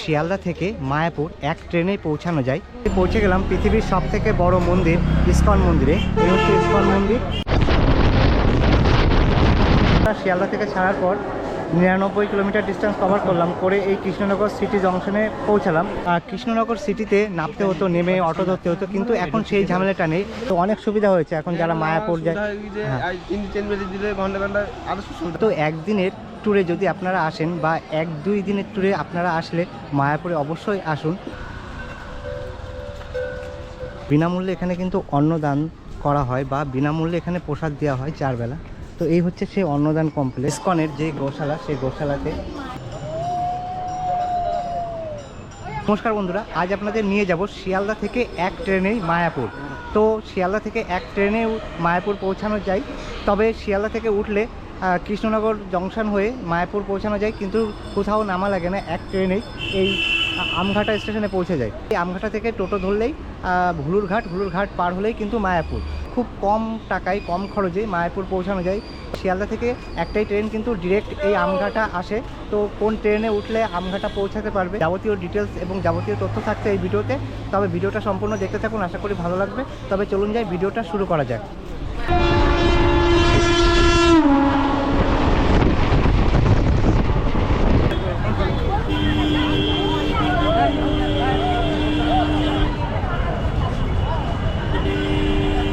শিয়ালদা থেকে মায়াপুর এক ট্রেনেই পৌঁছানো যায়। পৌঁছে গেলাম পৃথিবীর সবথেকে বড় মন্দির ইসকন মন্দিরে। এই হচ্ছে ইসকন মন্দির। শিয়ালদা থেকে ছাড়ার পর 99 কিলোমিটার ডিস্টেন্স কভার করলাম, করে এই কৃষ্ণনগর সিটি জংশনে পৌঁছালাম। আর কৃষ্ণনগর সিটিতে নামতে হতো, নেমে অটো ধরতে হতো, কিন্তু এখন সেই ঝামেলাটা নেই। তো অনেক সুবিধা হয়েছে এখন যারা মায়াপুর যায়। তো একদিনের ট্যুরে যদি আপনারা আসেন বা 1-2 দিনের ট্যুরে আপনারা আসলে মায়াপুরে অবশ্যই আসুন। বিনামূল্যে এখানে কিন্তু অন্নদান করা হয় বা বিনামূল্যে এখানে প্রসাদ দেওয়া হয় 4 বেলা। তো এই হচ্ছে সেই অন্নদান কমপ্লেক্স, ইসকনের যে গোশালা, সেই গোশালাতে। নমস্কার বন্ধুরা, আজ আপনাদের নিয়ে যাব শিয়ালদা থেকে এক ট্রেনেই মায়াপুর। তো শিয়ালদা থেকে এক ট্রেনে মায়াপুর পৌঁছানো যায়, তবে শিয়ালদা থেকে উঠলে কৃষ্ণনগর জংশন হয়ে মায়াপুর পৌঁছানো যায়, কিন্তু কোথাও নামা লাগে না, এক ট্রেনেই এই আমঘাটা স্টেশনে পৌঁছে যায়। এই আমঘাটা থেকে টোটো ধরলেই হুলুরঘাট পার হলেই কিন্তু মায়াপুর। খুব কম টাকায়, কম খরচে মায়াপুর পৌঁছানো যায়। শিয়ালদা থেকে একটাই ট্রেন কিন্তু ডিরেক্ট এই আমঘাটা আসে। তো কোন ট্রেনে উঠলে আমঘাটা পৌঁছাতে পারবে, যাবতীয় ডিটেলস এবং যাবতীয় তথ্য থাকছে এই ভিডিওতে। তবে ভিডিওটা সম্পূর্ণ দেখতে থাকুন, আশা করি ভালো লাগবে। তবে চলুন যাই, ভিডিওটা শুরু করা যাক।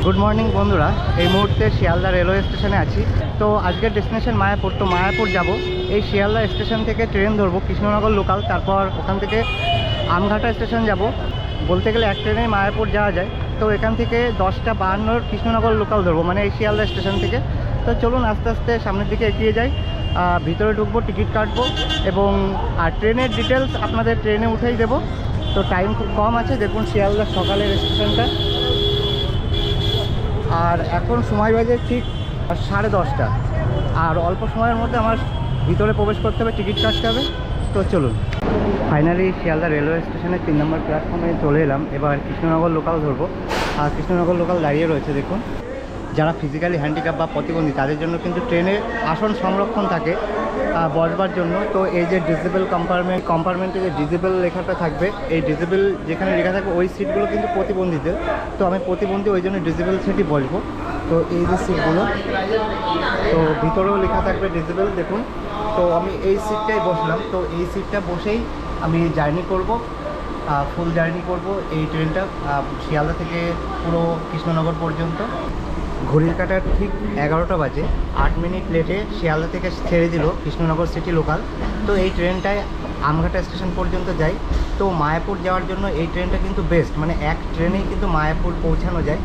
গুড মর্নিং বন্ধুরা, এই মুহূর্তে শিয়ালদা রেলওয়ে স্টেশনে আছি। তো আজকের ডেস্টিনেশন মায়াপুর। তো মায়াপুর যাব, এই শিয়ালদা স্টেশন থেকে ট্রেন ধরবো কৃষ্ণনগর লোকাল, তারপর ওখান থেকে আমঘাটা স্টেশন যাব। বলতে গেলে এক ট্রেনে মায়াপুর যাওয়া যায়। তো এখান থেকে 10:52 কৃষ্ণনগর লোকাল ধরবো, মানে এই শিয়ালদা স্টেশন থেকে। তো চলুন আস্তে আস্তে সামনের দিকে এগিয়ে যাই, ভিতরে ঢুকবো, টিকিট কাটবো এবং ট্রেনের ডিটেলস আপনাদের ট্রেনে উঠেই দেবো। তো টাইম খুব কম আছে, দেখুন শিয়ালদা সকালের স্টেশনটা। আর এখন সময় বাজে ঠিক 10:30, আর অল্প সময়ের মধ্যে আমার ভিতরে প্রবেশ করতে হবে, টিকিট কাটতে হবে। তো চলুন, ফাইনালি শিয়ালদা রেলওয়ে স্টেশনের 3 নম্বর প্ল্যাটফর্মে চলে এলাম। এবার কৃষ্ণনগর লোকাল ধরবো। আর কৃষ্ণনগর লোকাল দাঁড়িয়ে রয়েছে দেখুন। যারা ফিজিক্যালি হ্যান্ডিক্যাপ বা প্রতিবন্ধী তাদের জন্য কিন্তু ট্রেনে আসন সংরক্ষণ থাকে বসবার জন্য। তো এই যে ডিসেবল কম্পার্টমেন্টে যে ডিসেবল লেখাটা থাকবে, এই ডিসেবল যেখানে লেখা থাকবে ওই সিটগুলো কিন্তু প্রতিবন্ধীদের। তো আমি প্রতিবন্ধী, ওই জন্য ডিসেবল সিটই বসবো। তো এই যে সিটগুলো, তো ভিতরেও লেখা থাকবে ডিসেবল, দেখুন। তো আমি এই সিটটাই বসলাম। তো এই সিটটা বসেই আমি জার্নি করব, ফুল জার্নি করব এই ট্রেনটা শিয়ালদা থেকে পুরো কৃষ্ণনগর পর্যন্ত। ঘড়ির কাটার ঠিক 11টা বাজে, 8 মিনিট লেটে শিয়ালদা থেকে ছেড়ে দিল কৃষ্ণনগর সিটি লোকাল। তো এই ট্রেনটায় আমঘাটা স্টেশন পর্যন্ত যায়। তো মায়াপুর যাওয়ার জন্য এই ট্রেনটা কিন্তু বেস্ট, মানে এক ট্রেনেই কিন্তু মায়াপুর পৌঁছানো যায়।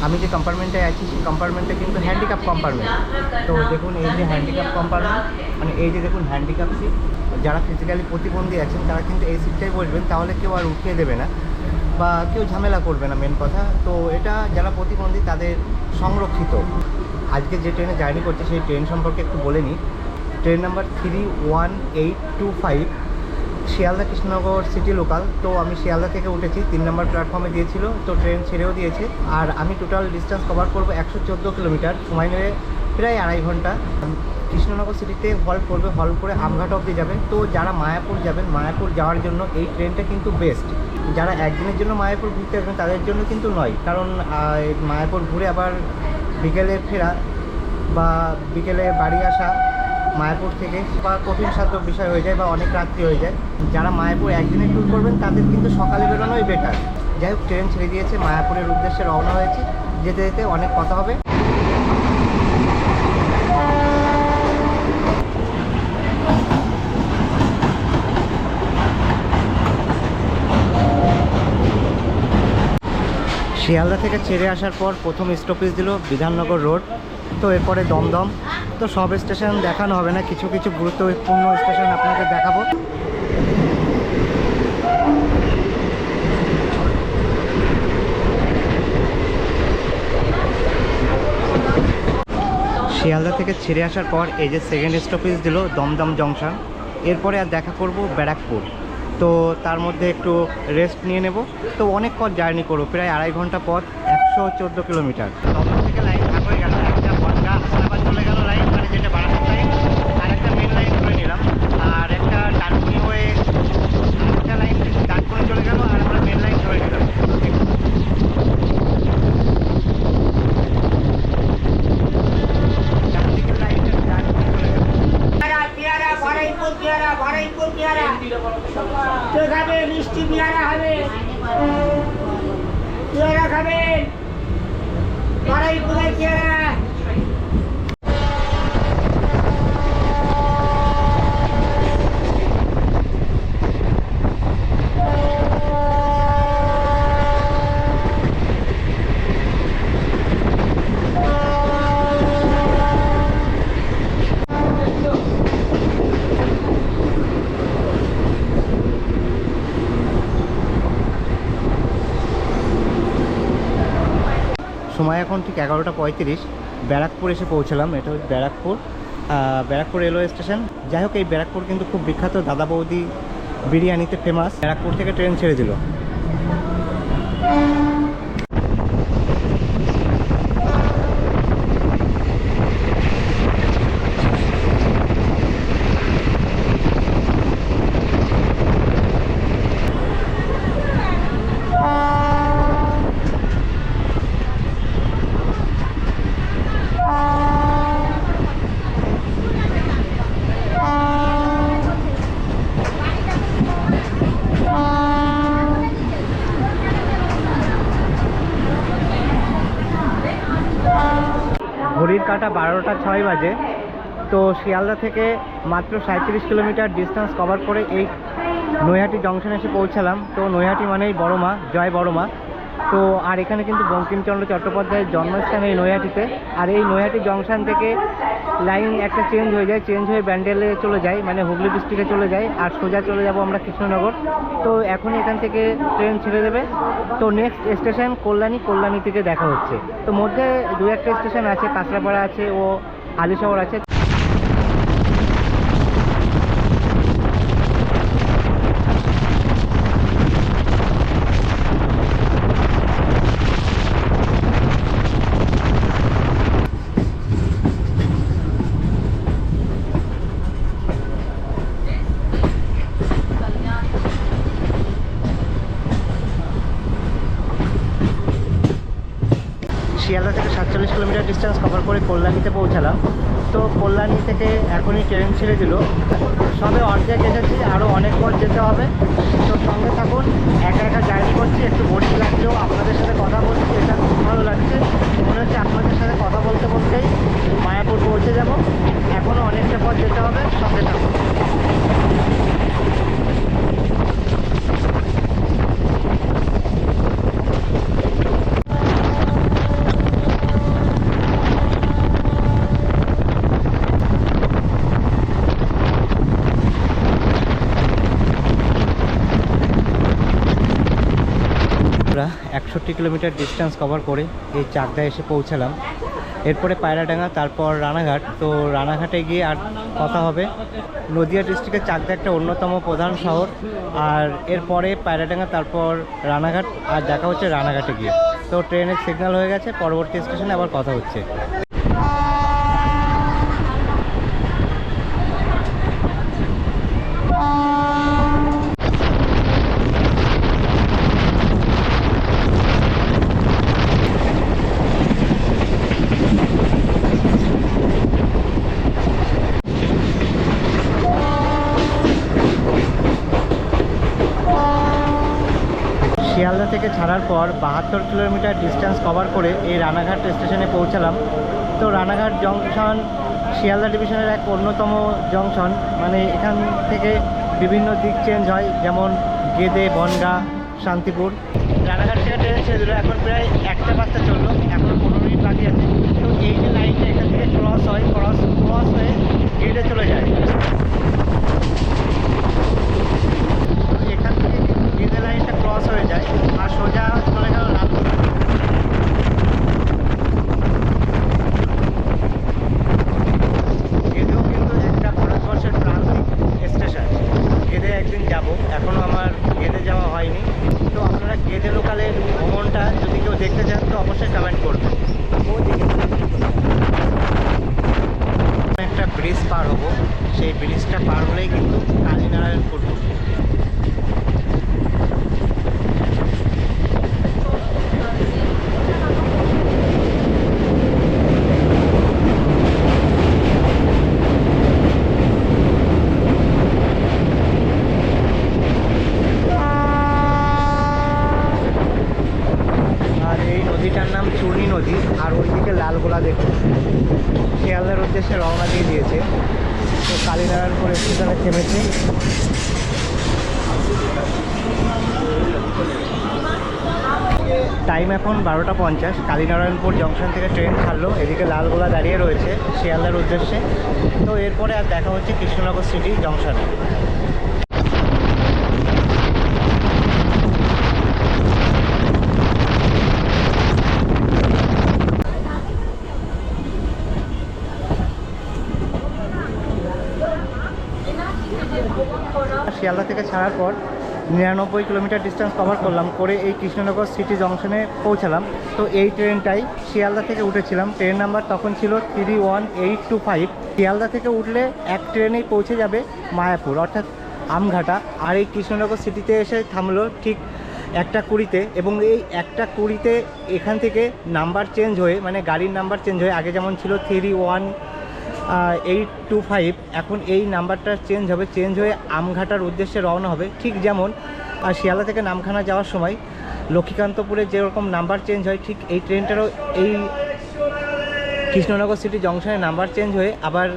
আমি যে কম্পার্টমেন্টে আছি সেই কম্পার্টমেন্টটা কিন্তু হ্যান্ডিক্যাপ কম্পার্টমেন্ট। তো দেখুন এই যে হ্যান্ডিক্যাপ কম্পার্টমেন্ট, মানে এই যে দেখুন হ্যান্ডিক্যাপ সিট। যারা ফিজিক্যালি প্রতিবন্ধী আছেন তারা কিন্তু এই সিটটাই বসবেন, তাহলে কেউ আর উঠিয়ে দেবে না বা কেউ ঝামেলা করবে না, মেন কথা। তো এটা যারা প্রতিবন্ধী তাদের সংরক্ষিত। আজকে যে ট্রেনে জার্নি করছে সেই ট্রেন সম্পর্কে একটু বলে নিই। Train number 31825, Sealdah Krishnanagar city local. তো আমি শিয়ালদা থেকে উঠেছি, 3 নম্বর প্ল্যাটফর্মে দিয়েছিল। তো ট্রেন ছেড়েও দিয়েছে। আর আমি টোটাল ডিস্টেন্স কভার করবো 114 কিলোমিটার, সময় নেবে প্রায় 2.5 ঘন্টা। কৃষ্ণনগর সিটিতে হল্ট করবে, হল্ট করে আমঘাট অবধি যাবে। তো যারা মায়াপুর যাবেন, মায়াপুর যাওয়ার জন্য এই ট্রেনটা কিন্তু বেস্ট। যারা একদিনের জন্য মায়াপুর ঘুরতে আসবেন তাদের জন্য কিন্তু নয়, কারণ মায়াপুর ঘুরে আবার বিকেলে ফেরা বা বিকেলে বাড়ি আসা মায়াপুর থেকে বা কঠিন সাধ্য বিষয় হয়ে যায় বা অনেক রাত্রি হয়ে যায়। যারা মায়াপুর একদিনে ট্যুর করবেন তাদের কিন্তু সকালে বেরোনোই বেটার। যাই হোক, ট্রেন ছেড়ে দিয়েছে, মায়াপুরের উদ্দেশ্যে রওনা হয়েছে। যেতে যেতে অনেক কথা হবে। শিয়ালদা থেকে ছেড়ে আসার পর প্রথম স্টপেজ দিল বিধাননগর রোড। তো এরপরে দমদম। তো সব স্টেশন দেখানো হবে না, কিছু কিছু গুরুত্বপূর্ণ স্টেশন আপনাদের দেখাবো। শিয়ালদা থেকে ছেড়ে আসার পর এই যে সেকেন্ড স্টপেজ দিল দমদম জংশন। এরপরে আর দেখা করব ব্যারাকপুর। তো তার মধ্যে একটু রেস্ট নিয়ে নেব। তো অনেক পথ জার্নি করবো, প্রায় 2.5 ঘন্টা পথ, 114 কিলোমিটার। দমদম থেকে লাইন ভাগ হয়ে গেল, একটা বনগা হাসনাবাদ চলে গেল লাইন, মানে যেটা বারাসাত লাইন। আর একটা মেন লাইন ধরে নিলাম, আর একটা ডানকুনি হয়ে খাবে মিষ্টি পেয়ারা হবে, পেয়ারা খাবেন, কড়াই ফুলের পেয়ারা। সময় এখন ঠিক 11:35। ব্যারাকপুর এসে পৌঁছলাম। এটা হচ্ছে ব্যারাকপুর রেলওয়ে স্টেশন। যাই হোক, এই ব্যারাকপুর কিন্তু খুব বিখ্যাত দাদা বৌদি বিরিয়ানিতে ফেমাস। ব্যারাকপুর থেকে ট্রেন ছেড়ে দিল। ঘড়ির কাঁটা 12:06 বাজে। তো শিয়ালদা থেকে মাত্র 37 কিলোমিটার ডিস্টেন্স কভার করে এই নৈহাটি জংশনে এসে পৌঁছালাম। তো নৈহাটি মানেই বড় মা, জয় বড় মা। তো আর এখানে কিন্তু বঙ্কিমচন্দ্র চট্টোপাধ্যায়ের জন্মস্থান এই নৈহাটিতে। আর এই নৈহাটি জংশন থেকে লাইন একটা চেঞ্জ হয়ে ব্যান্ডেলে চলে যায়, মানে হুগলি ডিস্ট্রিক্টে চলে যায়। আর সোজা চলে যাব আমরা কৃষ্ণনগর। তো এখনই এখান থেকে ট্রেন ছেড়ে দেবে। তো নেক্সট স্টেশন কল্যাণী থেকে দেখা হচ্ছে। তো মধ্যে দু একটা স্টেশন আছে, কাঁচরাপাড়া আছে ও হালিশহর আছে। শিয়ালদা থেকে 47 কিলোমিটার ডিস্টেন্স কভার করে কল্যাণীতে পৌঁছালাম। তো কল্যাণী থেকে এখনই ট্রেন ছেড়ে দিল। সবে অর্ধেক এসেছি, আরও অনেক পথ যেতে হবে। তো সঙ্গে থাকুন। একা একা জার্নি করছি, একটু বোরিং লাগলেও আপনাদের সাথে কথা বলছি, এটা খুব ভালো লাগছে। মনে হচ্ছে আপনাদের সাথে কথা বলতে বলতেই মায়াপুর পৌঁছে যাব। এখনও অনেকটা পথ যেতে হবে, সঙ্গে থাকুন। আমরা 61 কিলোমিটার ডিস্টেন্স কভার করে এই চাকদায় এসে পৌঁছালাম। এরপরে পায়রাডাঙ্গা, তারপর রানাঘাট। তো রানাঘাটে গিয়ে আর কথা হবে। নদিয়া ডিস্ট্রিক্টের চাকদা একটা অন্যতম প্রধান শহর। আর এরপরে পায়রাডাঙ্গা, তারপর রানাঘাট। আর দেখা হচ্ছে রানাঘাটে গিয়ে। তো ট্রেনের সিগন্যাল হয়ে গেছে, পরবর্তী স্টেশনে আবার কথা হচ্ছে। শিয়ালদা থেকে ছাড়ার পর 72 কিলোমিটার ডিস্টেন্স কভার করে এই রানাঘাট স্টেশনে পৌঁছালাম। তো রানাঘাট জংশন শিয়ালদা ডিভিশনের এক অন্যতম জংশন। মানে এখান থেকে বিভিন্ন দিক চেঞ্জ হয়, যেমন গেদে, বনগাঁ, শান্তিপুর। রানাঘাট থেকে ট্রেন ছেড়ে দিল। এখন প্রায় 1টা চললো, এখনও 15 মিনিট বাকি আছে। তো এই যে লাইনটা এখান থেকে ক্রস হয়ে গেদে চলে যায়। এখান থেকে গেদে লাইনটা ক্রস হয়ে যায় আর সোজা চলে গেল রামপুর। গেদেও কিন্তু একটা ভারতবর্ষের প্রান্তিক স্টেশন। গেদে একদিন যাব, এখনও আমার গেদে যাওয়া হয়নি। তো আপনারা গেদে লোকালের ভ্রমণটা যদি কেউ দেখতে চান তো অবশ্যই কমেন্ট করবেন। একটা ব্রিজ পার হবো, সেই ব্রিজটা পার হলেই কিন্তু কালীনারায়ণপুর। নদী। আর ওইদিকে লালগোলা দেখুন, শিয়ালদার উদ্দেশ্যে রওনা দিয়ে দিয়েছে। তো কালীনারায়ণপুর স্টেশনে থেমেছে। টাইম এখন 12টা 50। কালীনারায়ণপুর জংশন থেকে ট্রেন ছাড়লো, এদিকে লালগোলা দাঁড়িয়ে রয়েছে শিয়ালদার উদ্দেশ্যে। তো এরপরে আর দেখা হচ্ছে কৃষ্ণনগর সিটি জংশনে। শিয়ালদা থেকে ছাড়ার পর 99 কিলোমিটার ডিস্টেন্স কভার করলাম, করে এই কৃষ্ণনগর সিটি জংশনে পৌঁছালাম। তো এই ট্রেনটাই শিয়ালদা থেকে উঠেছিলাম, ট্রেন নাম্বার তখন ছিল 31825। শিয়ালদা থেকে উঠলে এক ট্রেনেই পৌঁছে যাবে মায়াপুর অর্থাৎ আমঘাটা। আর এই কৃষ্ণনগর সিটিতে এসে থামলো ঠিক 1:20-তে, এবং এই 1:20-তে এখান থেকে নাম্বার চেঞ্জ হয়ে, মানে গাড়ির নাম্বার চেঞ্জ হয়ে, আগে যেমন ছিল 31825, এখন এই নাম্বারটা চেঞ্জ হবে, চেঞ্জ হয়ে আমঘাটার উদ্দেশ্যে রওনা হবে। ঠিক যেমন শিয়ালদা থেকে নামখানা যাওয়ার সময় লক্ষ্মীকান্তপুরে যেরকম নাম্বার চেঞ্জ হয়, ঠিক এই ট্রেনটারও এই কৃষ্ণনগর সিটি জংশনে নাম্বার চেঞ্জ হয়ে আবার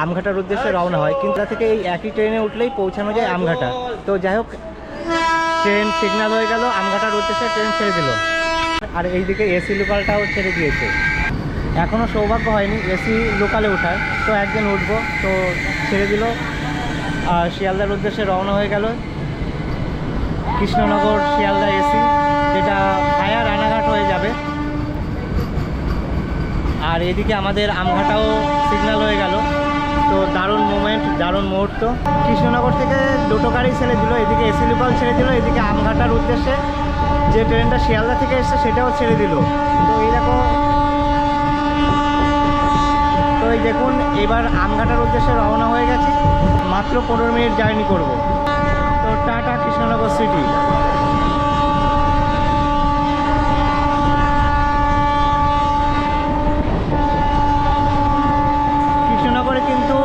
আমঘাটার উদ্দেশ্যে রওনা হয়। কিন্তু তা থেকে এই একই ট্রেনে উঠলেই পৌঁছানো যায় আমঘাটা। তো যাই হোক, ট্রেন সিগন্যাল হয়ে গেল, আমঘাটার উদ্দেশ্যে ট্রেন ছেড়ে দিল। আর এইদিকে এসি লোকালটাও ছেড়ে দিয়েছে। এখনও সৌভাগ্য হয়নি এসি লোকালে ওঠার, তো একদিন উঠবো। তো ছেড়ে দিল, শিয়ালদার উদ্দেশ্যে রওনা হয়ে গেল কৃষ্ণনগর শিয়ালদা এসি, যেটা ভায়া রানাঘাট হয়ে যাবে। আর এদিকে আমাদের আমঘাটাও সিগন্যাল হয়ে গেল। তো দারুণ মোমেন্ট, দারুণ মুহূর্ত। কৃষ্ণনগর থেকে দুটো গাড়ি ছেড়ে দিল, এদিকে এসি লোকাল ছেড়ে দিল, এদিকে আমঘাটার উদ্দেশ্যে যে ট্রেনটা শিয়ালদা থেকে এসছে সেটাও ছেড়ে দিল। তো এইরকম, তো এই দেখুন এবার আমঘাটার উদ্দেশ্যে রওনা হয়ে গেছি। মাত্র 15 মিনিট জার্নি করব। তো টাটা কৃষ্ণনগর সিটি। কৃষ্ণনগরে কিন্তু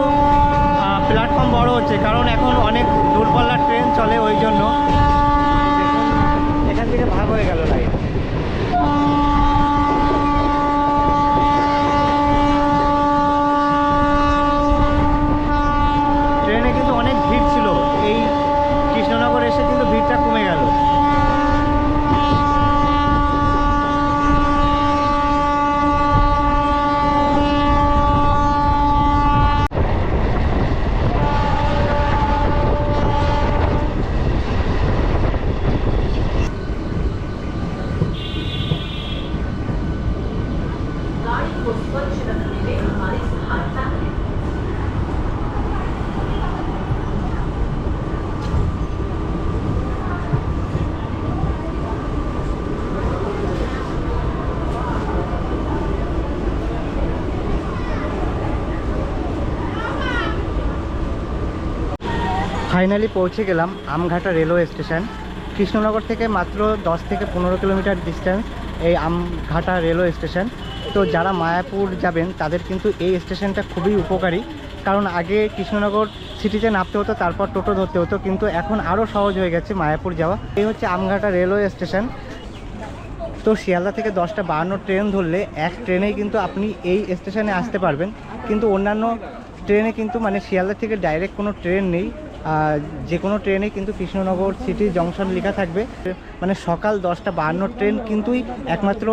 প্ল্যাটফর্ম বড় হচ্ছে, কারণ এখন অনেক দূরপাল্লার ট্রেন চলে, ওই জন্য এখান থেকে ভাগ হয়ে গেল লাইন। ট্রেনে কিন্তু অনেক ভিড় ছিল, এই কৃষ্ণনগর এসে কিন্তু ভিড়টা কমে গেল। ফাইনালি পৌঁছে গেলাম আমঘাটা রেলওয়ে স্টেশন। কৃষ্ণনগর থেকে মাত্র 10 থেকে 15 কিলোমিটার ডিস্টেন্স এই আমঘাটা রেলওয়ে স্টেশন। তো যারা মায়াপুর যাবেন তাদের কিন্তু এই স্টেশনটা খুবই উপকারী, কারণ আগে কৃষ্ণনগর সিটিতে নামতে হতো, তারপর টোটো ধরতে হতো, কিন্তু এখন আরও সহজ হয়ে গেছে মায়াপুর যাওয়া। এই হচ্ছে আমঘাটা রেলওয়ে স্টেশন। তো শিয়ালদা থেকে 10:52 ট্রেন ধরলে এক ট্রেনেই কিন্তু আপনি এই স্টেশনে আসতে পারবেন। কিন্তু অন্যান্য ট্রেনে কিন্তু, মানে শিয়ালদা থেকে ডাইরেক্ট কোনো ট্রেন নেই। যে কোনো ট্রেনে কিন্তু কৃষ্ণনগর সিটি জংশন লেখা থাকবে। মানে সকাল 10:52 ট্রেন কিন্তুই একমাত্র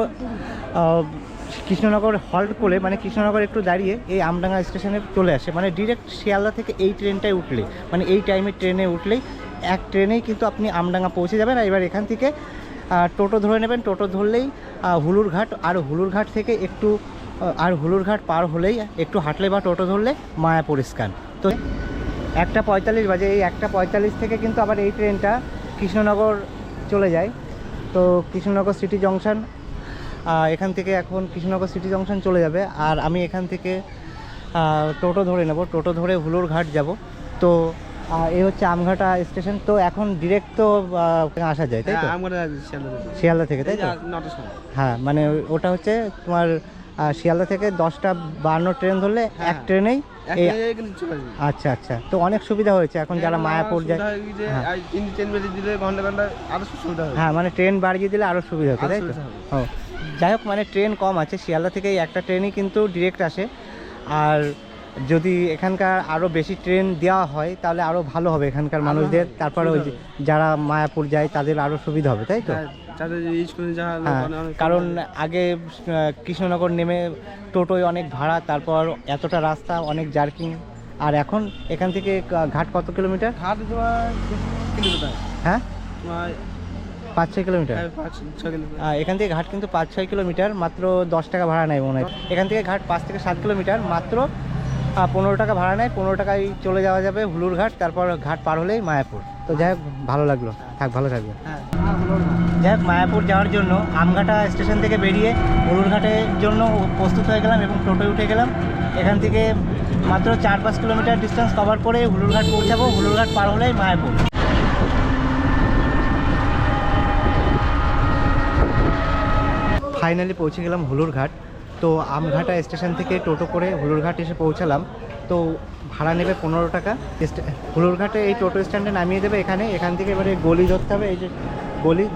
কৃষ্ণনগর হল্ট করে, মানে কৃষ্ণনগর একটু দাঁড়িয়ে এই আমডাঙ্গা স্টেশনে চলে আসে। মানে ডিরেক্ট শিয়ালদা থেকে এই ট্রেনটায় উঠলে, মানে এই টাইমের ট্রেনে উঠলেই এক ট্রেনেই কিন্তু আপনি আমডাঙ্গা পৌঁছে যাবেন। আর এবার এখান থেকে টোটো ধরে নেবেন, টোটো ধরলেই হুলুরঘাট, আর হুলুরঘাট থেকে একটু, আর হুলুরঘাট পার হলেই একটু হাঁটলে বা টোটো ধরলে মায়াপুর স্থান। তো 1:45 বাজে, এই 1:45 থেকে কিন্তু আবার এই ট্রেনটা কৃষ্ণনগর চলে যায়। তো কৃষ্ণনগর সিটি জংশন, এখান থেকে এখন কৃষ্ণনগর সিটি জংশন চলে যাবে। আর আমি এখান থেকে টোটো ধরে নেব, টোটো ধরে হুলুরঘাট যাব। তো এই হচ্ছে আমঘাটা স্টেশন। তো এখন ডিরেক্ট তো আসা যায়, তাই তো? শিয়ালদা থেকে, তাই তো? হ্যাঁ, মানে ওটা হচ্ছে তোমার শিয়ালদা থেকে 10:52 ট্রেন ধরলে এক ট্রেনেই। আচ্ছা আচ্ছা, তো অনেক সুবিধা হয়েছে এখন যারা মায়াপুর যায়। হ্যাঁ, মানে ট্রেন বাড়িয়ে দিলে আরও সুবিধা হতো, তাই তো? ও, যাই হোক মানে ট্রেন কম আছে, শিয়ালদা থেকে এই একটা ট্রেনই কিন্তু ডিরেক্ট আসে। আর যদি এখানকার আরও বেশি ট্রেন দেওয়া হয় তাহলে আরও ভালো হবে এখানকার মানুষদের, তারপরে ওই যে যারা মায়াপুর যায় তাদের আরও সুবিধা হবে, তাই তো? হ্যাঁ, কারণ আগে কৃষ্ণনগর নেমে টোটোয় অনেক ভাড়া, তারপর এতটা রাস্তা, অনেক জার্কিং। আর এখন এখান থেকে ঘাট কত কিলোমিটার? ঘাট কিলোমিটার, হ্যাঁ, 5-6 কিলোমিটার। 5-6 কিলোমিটার। এখান থেকে ঘাট কিন্তু 5-6 কিলোমিটার, মাত্র 10 টাকা ভাড়া নেয় মনে হয়। এখান থেকে ঘাট 5 থেকে 7 কিলোমিটার, মাত্র 15 টাকা ভাড়া নেয়। 15 টাকায় চলে যাওয়া যাবে হুলুর ঘাট, তারপর ঘাট পার হলেই মায়াপুর। তো যাই হোক, ভালো লাগলো, ভালো থাকবে। হ্যাঁ, যাই হোক, মায়াপুর যাওয়ার জন্য আমঘাটা স্টেশন থেকে বেরিয়ে হুলুর ঘাটের জন্য প্রস্তুত হয়ে গেলাম এবং টোটোয় উঠে গেলাম। এখান থেকে মাত্র 4-5 কিলোমিটার ডিস্টেন্স কভার করে হুলুর ঘাট পৌঁছাবো। হুলুর ঘাট পার হলেই মায়াপুর। ফাইনালি পৌঁছে গেলাম হুলুর ঘাট। তো আমঘাটা স্টেশন থেকে টোটো করে হুলুর ঘাট এসে পৌঁছালাম। তো ভাড়া নেবে 15 টাকা। হুলুর ঘাটে এই টোটো স্ট্যান্ডে নামিয়ে দেবে এখান থেকে এবারে গলি ধরতে হবে। এই যে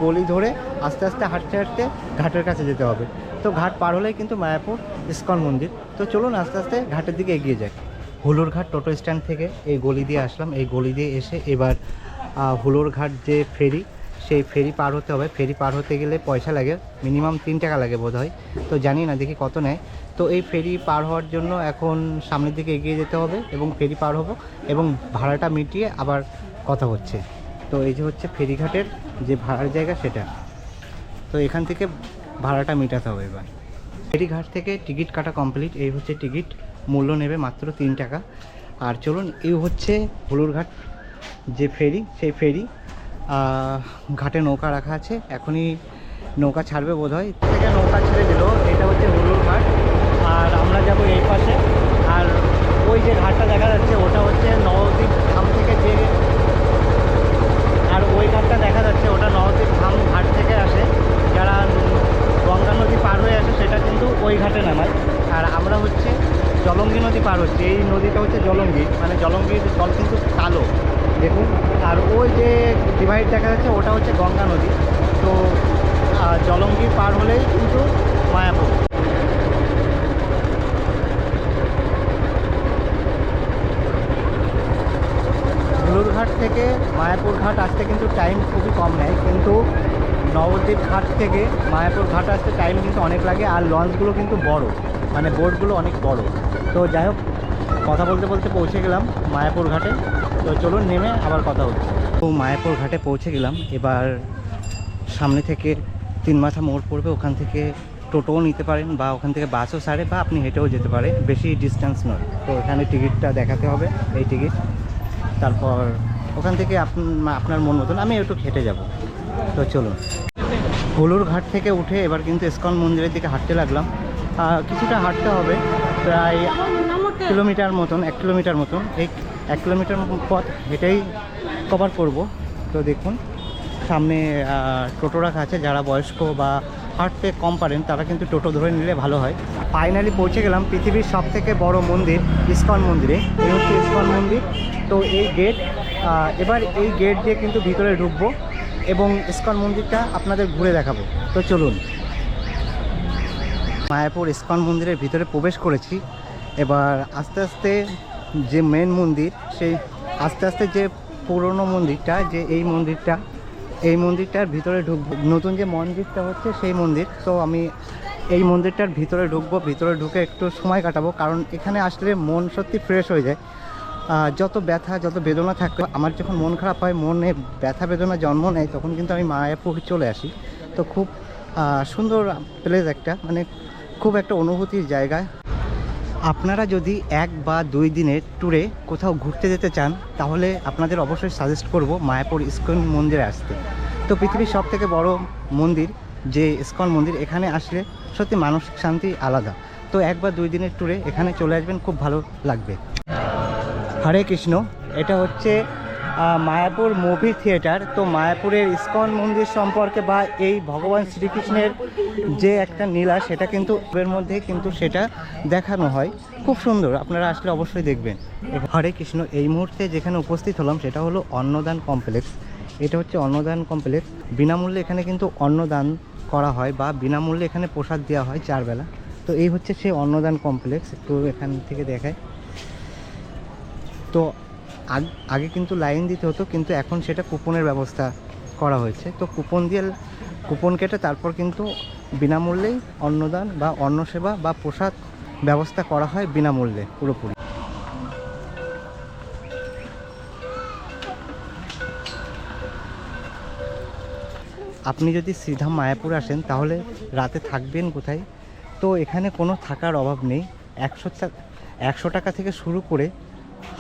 গলি ধরে আস্তে আস্তে হাঁটতে হাঁটতে ঘাটের কাছে যেতে হবে। তো ঘাট পার হলেই কিন্তু মায়াপুর ইস্কন মন্দির। তো চলুন আস্তে আস্তে ঘাটের দিকে এগিয়ে যাই। হুলুর ঘাট টোটো স্ট্যান্ড থেকে এই গলি দিয়ে আসলাম। এই গলি দিয়ে এসে এবার হুলুর ঘাট যে ফেরি, সেই ফেরি পার হতে হবে। ফেরি পার হতে গেলে পয়সা লাগে, মিনিমাম 3 টাকা লাগে বোধ হয়। তো জানি না, দেখি কত নেয়। তো এই ফেরি পার হওয়ার জন্য এখন সামনের দিকে এগিয়ে যেতে হবে এবং ফেরি পার হব এবং ভাড়াটা মিটিয়ে আবার কথা হচ্ছে। তো এই যে হচ্ছে ফেরিঘাটের যে ভাড়ার জায়গা সেটা। তো এখান থেকে ভাড়াটা মেটাতে হবে এবার। ফেরিঘাট থেকে টিকিট কাটা কমপ্লিট। এই হচ্ছে টিকিট, মূল্য নেবে মাত্র 3 টাকা। আর চলুন, এই হচ্ছে হুলুর ঘাট যে ফেরি, সেই ফেরি ঘাটে নৌকা রাখা আছে। এখনই নৌকা ছাড়বে বোধ হয়। থেকে নৌকা ছেড়ে দিল। এটা হচ্ছে হুলুর ঘাট আর আমরা যাব এই পাশে। আর ওই যে ঘাটটা দেখা যাচ্ছে ওটা হচ্ছে নবদ্বীপ ধাম থেকে যে, আর ওই ঘাটটা দেখা যাচ্ছে ওটা নবদ্বীপ ধাম ঘাট থেকে আসে। যারা গঙ্গা নদী পার হয়ে আসে সেটা কিন্তু ওই ঘাটে নামায়। আর আমরা হচ্ছে জলঙ্গি নদী পার হচ্ছে। এই নদীটা হচ্ছে জলঙ্গি, মানে জলঙ্গির জল কিন্তু কালো দেখুন। আর ওই যে ডিভাইড দেখা যাচ্ছে ওটা হচ্ছে গঙ্গা নদী। তো জলঙ্গি পার হলেই কিন্তু মায়াপুর। হুলুর ঘাট থেকে মায়াপুর ঘাট আসতে কিন্তু টাইম খুবই কম নেয়, কিন্তু নবদ্বীপ ঘাট থেকে মায়াপুর ঘাট আসতে টাইম কিন্তু অনেক লাগে। আর লঞ্চগুলো কিন্তু বড়, মানে বোটগুলো অনেক বড়। তো যাই হোক, কথা বলতে বলতে পৌঁছে গেলাম মায়াপুর ঘাটে। তো চলুন নেমে আবার কথা হচ্ছে। তো মায়াপুর ঘাটে পৌঁছে গেলাম। এবার সামনে থেকে 3 মাথা মোড় পড়বে, ওখান থেকে টোটোও নিতে পারেন বা ওখান থেকে বাসও ছাড়ে বা আপনি হেঁটেও যেতে পারে, বেশি ডিস্টেন্স নয়। তো এখানে টিকিটটা দেখাতে হবে, এই টিকিট। তারপর ওখান থেকে আপনার মন মতন, আমি একটু হেঁটে যাব। তো চলুন। হুলুর ঘাট থেকে উঠে এবার কিন্তু ইস্কন মন্দিরের দিকে হাঁটতে লাগলাম। কিছুটা হাঁটতে হবে, প্রায় 1 কিলোমিটার মতন। এই 1 কিলোমিটার পথ হেঁটেই কভার করব। তো দেখুন সামনে টোটো রাখা আছে। যারা বয়স্ক বা হাঁটতে কম পারেন তারা কিন্তু টোটো ধরে নিলে ভালো হয়। ফাইনালি পৌঁছে গেলাম পৃথিবীর সবথেকে বড় মন্দির ইস্কন মন্দিরে। এই হচ্ছে ইস্কন মন্দির। তো এই গেট, এবার এই গেট দিয়ে কিন্তু ভিতরে ঢুকবো এবং ইস্কন মন্দিরটা আপনাদের ঘুরে দেখাবো। তো চলুন। মায়াপুর ইস্কন মন্দিরের ভিতরে প্রবেশ করেছি। এবার আস্তে আস্তে যে মেন মন্দির, সেই আস্তে আস্তে যে পুরনো মন্দিরটা, যে এই মন্দিরটার ভিতরে ঢুকবো। নতুন যে মন্দিরটা হচ্ছে সেই মন্দির। তো আমি এই মন্দিরটার ভিতরে ঢুকবো। ভিতরে ঢুকে একটু সময় কাটাবো, কারণ এখানে আসলে মন সত্যি ফ্রেশ হয়ে যায়। যত ব্যথা, যত বেদনা থাকে, আমার যখন মন খারাপ হয়, মনে ব্যথা বেদনা জন্ম নেয়, তখন কিন্তু আমি মায়াপুর চলে আসি। তো খুব সুন্দর প্লেস একটা, মানে খুব একটা অনুভূতির জায়গা। আপনারা যদি 1 বা 2 দিনের ট্যুরে কোথাও ঘুরতে যেতে চান, তাহলে আপনাদের অবশ্যই সাজেস্ট করব মায়াপুর ইস্কন মন্দিরে আসতে। তো পৃথিবীর সবথেকে বড় মন্দির যে ইস্কন মন্দির, এখানে আসলে সত্যি মানসিক শান্তি আলাদা। তো 1 বা 2 দিনের ট্যুরে এখানে চলে আসবেন, খুব ভালো লাগবে। হরে কৃষ্ণ। এটা হচ্ছে মায়াপুর মুভি থিয়েটার। তো মায়াপুরের ইস্কন মন্দির সম্পর্কে বা এই ভগবান শ্রীকৃষ্ণের যে একটা লীলা, সেটা কিন্তু এর মধ্যে কিন্তু সেটা দেখানো হয়। খুব সুন্দর, আপনারা আসলে অবশ্যই দেখবেন। হরে কৃষ্ণ। এই মুহূর্তে যেখানে উপস্থিত হলাম সেটা হলো অন্নদান কমপ্লেক্স। এটা হচ্ছে অন্নদান কমপ্লেক্স। বিনামূল্যে এখানে কিন্তু অন্নদান করা হয় বা বিনামূল্যে এখানে প্রসাদ দেওয়া হয় 4 বেলা। তো এই হচ্ছে সেই অন্নদান কমপ্লেক্স, একটু এখান থেকে দেখায়। তো আগে কিন্তু লাইন দিতে হতো, কিন্তু এখন সেটা কুপনের ব্যবস্থা করা হয়েছে। তো কুপন কেটে তারপর কিন্তু বিনামূল্যেই অন্নদান বা অন্নসেবা বা প্রসাদ ব্যবস্থা করা হয় বিনামূল্যে পুরোপুরি। আপনি যদি শ্রীধাম মায়াপুর আসেন তাহলে রাতে থাকবেন কোথায়? তো এখানে কোনো থাকার অভাব নেই। 100 টাকা থেকে শুরু করে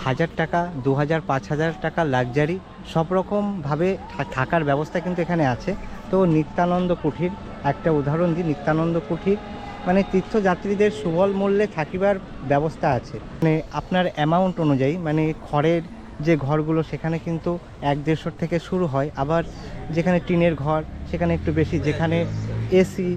1000 টাকা, 2000, 5000 টাকা লাক্সারি সব রকমভাবে থাকার ব্যবস্থা কিন্তু এখানে আছে। তো নিত্যানন্দ কুঠির একটা উদাহরণ দিই, নিত্যানন্দ কুঠির মানে তীর্থযাত্রীদের সুবল মূল্যে থাকিবার ব্যবস্থা আছে। মানে আপনার অ্যামাউন্ট অনুযায়ী, মানে খড়ের যে ঘরগুলো সেখানে কিন্তু 100-150 থেকে শুরু হয়, আবার যেখানে টিনের ঘর সেখানে একটু বেশি, যেখানে এসি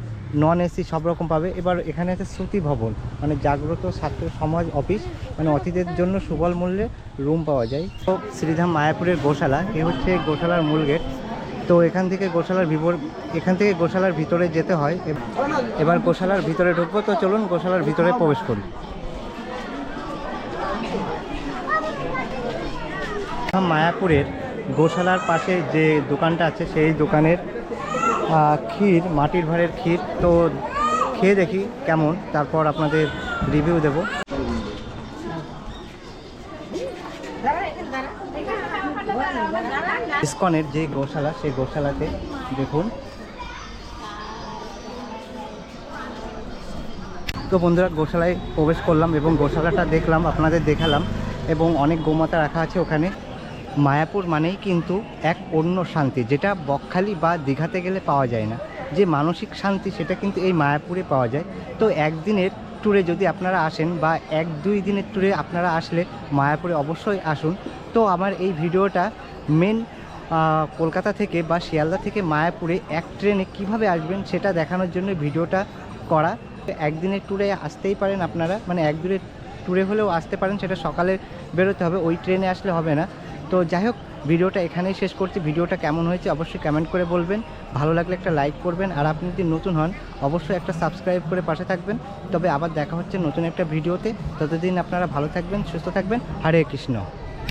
নন এসি সব রকম পাবে। এবার এখানে আছে শ্রুতি ভবন, মানে জাগ্রত ছাত্র সমাজ অফিস, মানে অতিথিদের জন্য সুবল মূল্যে রুম পাওয়া যায়। তো শ্রীধাম মায়াপুরের গোশালা, এ হচ্ছে গোশালার মূল গেট। তো এখান থেকে গোশালার ভিতরে যেতে হয়। এবার গোশালার ভিতরে ঢুকবো, তো চলুন গোশালার ভিতরে প্রবেশ করি। মায়াপুরের গোশালার পাশে যে দোকানটা আছে সেই দোকানের ক্ষীর, মাটির ভাঁড়ের ক্ষীর, তো খেয়ে দেখি কেমন, তারপর আপনাদের রিভিউ দেব। ইসকনের যে গোশালা, সেই গোশালাতে দেখুন। তো বন্ধুরা, গোশালায় প্রবেশ করলাম এবং গোশালাটা দেখলাম, আপনাদের দেখালাম, এবং অনেক গোমাতা রাখা আছে ওখানে। মায়াপুর মানেই কিন্তু এক অন্য শান্তি, যেটা বকখালি বা দীঘাতে গেলে পাওয়া যায় না। যে মানসিক শান্তি সেটা কিন্তু এই মায়াপুরে পাওয়া যায়। তো একদিনের ট্যুরে যদি আপনারা আসেন বা 1-2 দিনের ট্যুরে আপনারা আসলে মায়াপুরে অবশ্যই আসুন। তো আমার এই ভিডিওটা মেন কলকাতা থেকে বা শিয়ালদা থেকে মায়াপুরে এক ট্রেনে কিভাবে আসবেন সেটা দেখানোর জন্য ভিডিওটা করা। একদিনের ট্যুরে আসতেই পারেন আপনারা, মানে 1 দিনের ট্যুরে হলেও আসতে পারেন, সেটা সকালে বেরোতে হবে, ওই ট্রেনে আসলে হবে না। তো যাই হোক, ভিডিওটা এখানেই শেষ করছি। ভিডিওটা কেমন হয়েছে অবশ্যই কমেন্ট করে বলবেন, ভালো লাগলে একটা লাইক করবেন, আর আপনি যদি নতুন হন অবশ্যই একটা সাবস্ক্রাইব করে পাশে থাকবেন। তবে আবার দেখা হচ্ছে নতুন একটা ভিডিওতে। ততদিন আপনারা ভালো থাকবেন, সুস্থ থাকবেন। হরে কৃষ্ণ।